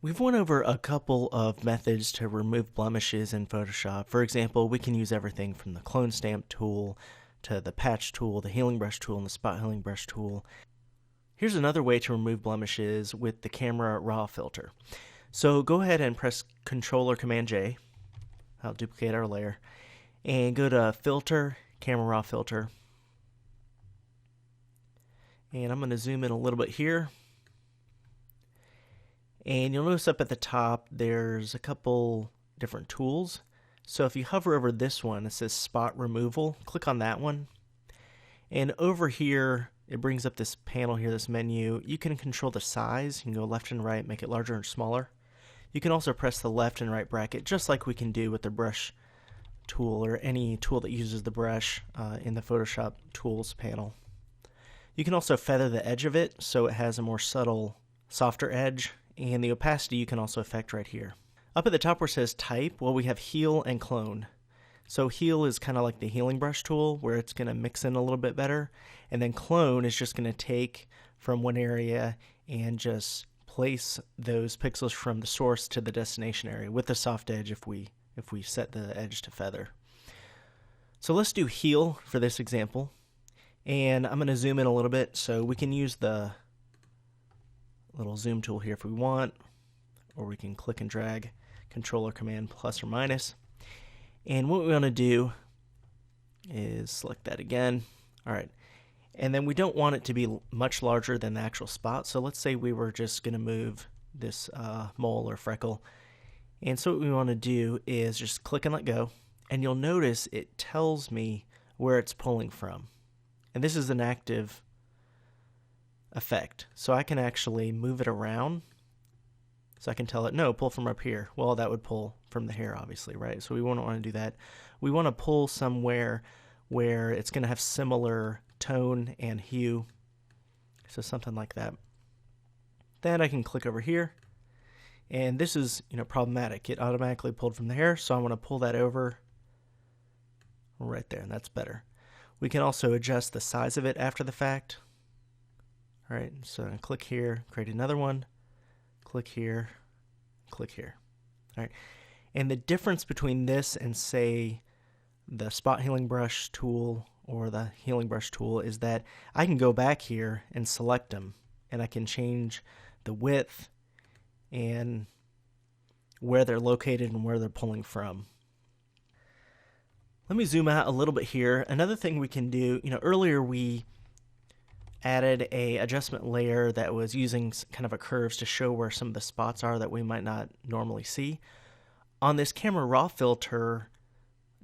We've went over a couple of methods to remove blemishes in Photoshop. For example, we can use everything from the clone stamp tool to the patch tool, the healing brush tool, and the spot healing brush tool. Here's another way to remove blemishes with the camera raw filter. So go ahead and press Control or Command J. I'll duplicate our layer. And go to Filter, Camera Raw Filter. And I'm going to zoom in a little bit here. And you'll notice up at the top there's a couple different tools. So if you hover over this one, it says Spot Removal. Click on that one. And over here, it brings up this panel here, this menu. You can control the size. You can go left and right, make it larger or smaller. You can also press the left and right bracket, just like we can do with the brush tool or any tool that uses the brush in the Photoshop Tools panel. You can also feather the edge of it so it has a more subtle, softer edge. And the opacity you can also affect right here. Up at the top where it says Type, well, we have Heal and Clone. So Heal is kind of like the healing brush tool where it's going to mix in a little bit better. And then Clone is just going to take from one area and just place those pixels from the source to the destination area with the soft edge if we set the edge to feather. So let's do Heal for this example. And I'm going to zoom in a little bit so we can use the little zoom tool here if we want, or we can click and drag, Control or Command plus or minus. And what we want to do is select that again. All right. And then we don't want it to be much larger than the actual spot. So let's say we were just going to move this mole or freckle. And so what we want to do is just click and let go. And you'll notice it tells me where it's pulling from. And this is an active effect. So I can actually move it around. So I can tell it, no, pull from up here. Well, that would pull from the hair, obviously, right? So we wouldn't want to do that. We want to pull somewhere where it's going to have similar tone and hue. So something like that. Then I can click over here. And this is, problematic. It automatically pulled from the hair, so I want to pull that over right there, and that's better. We can also adjust the size of it after the fact. All right, so I click here, create another one, click here, click here. All right, and the difference between this and, say, the spot healing brush tool or the healing brush tool is that I can go back here and select them, and I can change the width and where they're located and where they're pulling from. Let me zoom out a little bit here. Another thing we can do, earlier we added a adjustment layer that was using kind of a curves to show where some of the spots are that we might not normally see. On this camera raw filter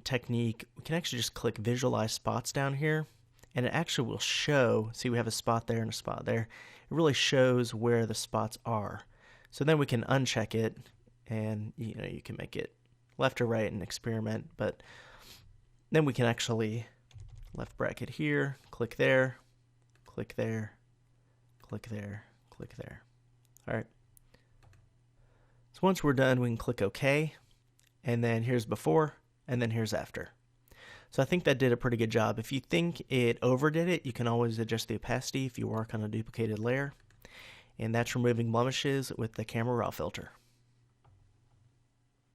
technique, we can actually just click visualize spots down here, and it actually will show, see we have a spot there and a spot there. It really shows where the spots are. So then we can uncheck it, and you can make it left or right and experiment, but then we can actually left bracket here, click there, click there, click there, click there. All right. So once we're done, we can click OK, and then here's before, and then here's after. So I think that did a pretty good job. If you think it overdid it, you can always adjust the opacity if you work on a duplicated layer. And that's removing blemishes with the camera raw filter.